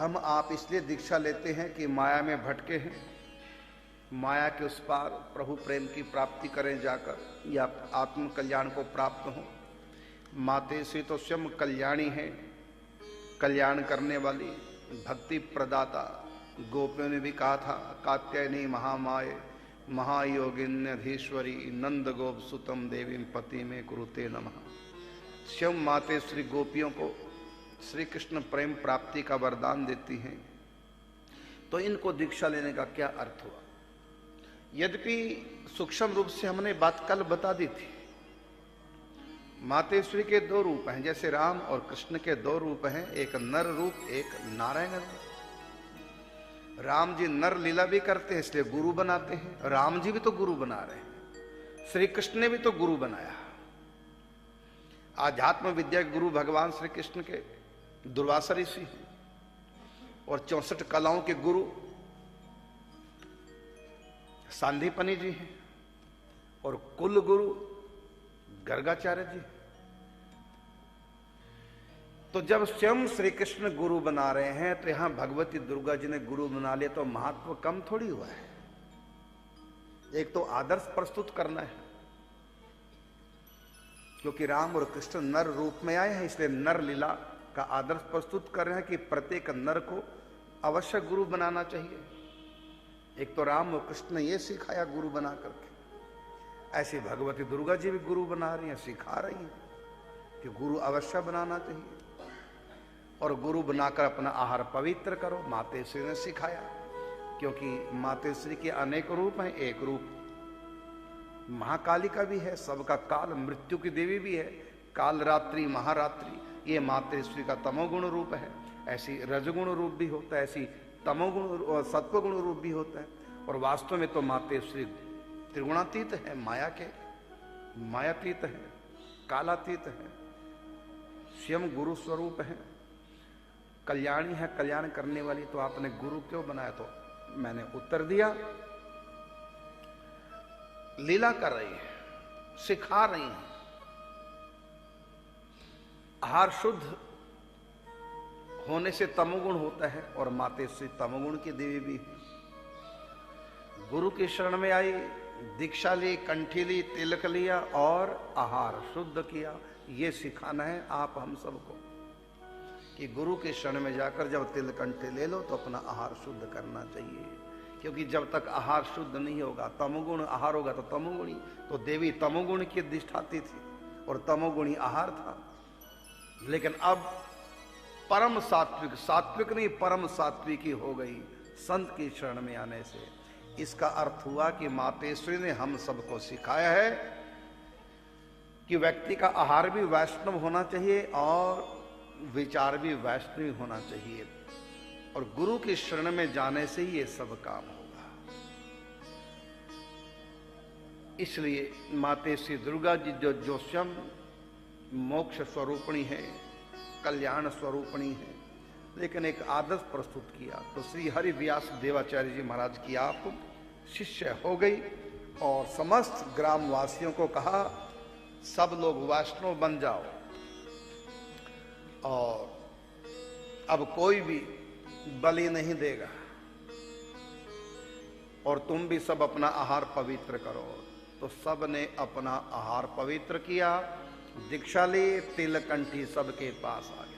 हम आप इसलिए दीक्षा लेते हैं कि माया में भटके हैं, माया के उस पार प्रभु प्रेम की प्राप्ति करें जाकर, या आत्म कल्याण को प्राप्त हो। माते श्री तो स्वयं कल्याणी है, कल्याण करने वाली, भक्ति प्रदाता। गोपियों ने भी कहा था, कात्यायनी महामाये महायोगिन्यधीश्वरी नंद गोप सुतम देवी पति में कुरुते नमः। स्वयं माते श्री गोपियों को श्री कृष्ण प्रेम प्राप्ति का वरदान देती हैं। तो इनको दीक्षा लेने का क्या अर्थ हुआ? यद्यपि सूक्ष्म रूप से हमने बात कल बता दी थी, मातेश्वरी के दो रूप हैं, जैसे राम और कृष्ण के दो रूप हैं, एक नर रूप एक नारायण रूप। राम जी नर लीला भी करते हैं इसलिए गुरु बनाते हैं, राम जी भी तो गुरु बना रहे हैं, श्री कृष्ण ने भी तो गुरु बनाया। आध्यात्म विद्या के गुरु भगवान श्री कृष्ण के दुर्वासा ऋषि हैं, और 64 कलाओं के गुरु सांदीपनि जी हैं, और कुल गुरु गर्गाचार्य जी। तो जब स्वयं श्री कृष्ण गुरु बना रहे हैं तो यहां भगवती दुर्गा जी ने गुरु बना लिया, तो महत्व कम थोड़ी हुआ है। एक तो आदर्श प्रस्तुत करना है, क्योंकि राम और कृष्ण नर रूप में आए हैं, इसलिए नर लीला का आदर्श प्रस्तुत कर रहे हैं कि प्रत्येक नर को अवश्य गुरु बनाना चाहिए। एक तो राम और कृष्ण ने यह सिखाया गुरु बना करके, ऐसी भगवती दुर्गा जी भी गुरु बना रही हैं, सिखा रही हैं कि गुरु अवश्य बनाना चाहिए, और गुरु बनाकर अपना आहार पवित्र करो। मातेश्वरी ने सिखाया, क्योंकि मातेश्वरी के अनेक रूप हैं, एक रूप महाकालिका भी है, सबका काल, मृत्यु की देवी भी है, काल रात्रि महारात्रि, ये मातेश्वरी का तमोगुण रूप है। ऐसी रजगुण रूप भी होता है, ऐसी तमोगुण और सत्वगुण रूप भी होता है। और वास्तव में तो मातेश्वरी त्रिगुणातीत है, माया के मायातीत है, कालातीत है, स्वयं गुरु स्वरूप है, कल्याणी है, कल्याण करने वाली। तो आपने गुरु क्यों बनाया? तो मैंने उत्तर दिया, लीला कर रही है, सिखा रही है। आहार शुद्ध होने से तमोगुण होता है, और मातेश्वरी तमोगुण की देवी भी है। गुरु की शरण में आई, दीक्षा ली, कंठी ली, तिलक लिया और आहार शुद्ध किया। ये सिखाना है आप हम सबको कि गुरु के शरण में जाकर जब तिल कंठी ले लो तो अपना आहार शुद्ध करना चाहिए, क्योंकि जब तक आहार शुद्ध नहीं होगा, तमोगुण आहार होगा तो तमोगुणी, तो देवी तमोगुण की अधिष्ठाती थी और तमोगुणी आहार था। लेकिन अब परम सात्विक, सात्विक नहीं परम सात्विकी हो गई संत की शरण में आने से। इसका अर्थ हुआ कि मातेश्वरी ने हम सबको सिखाया है कि व्यक्ति का आहार भी वैष्णव होना चाहिए और विचार भी वैष्णवी होना चाहिए, और गुरु की शरण में जाने से ही ये सब काम होगा। इसलिए मातेश्वरी दुर्गा जी जो स्वयं मोक्ष स्वरूपणी है, कल्याण स्वरूपणी है, लेकिन एक आदर्श प्रस्तुत किया। तो श्री हरि व्यास देवाचार्य जी महाराज की आप शिष्य हो गई, और समस्त ग्रामवासियों को कहा सब लोग वैष्णव बन जाओ, और अब कोई भी बलि नहीं देगा, और तुम भी सब अपना आहार पवित्र करो। तो सब ने अपना आहार पवित्र किया, दीक्षा ली, तिल कंठी सबके पास आ गई।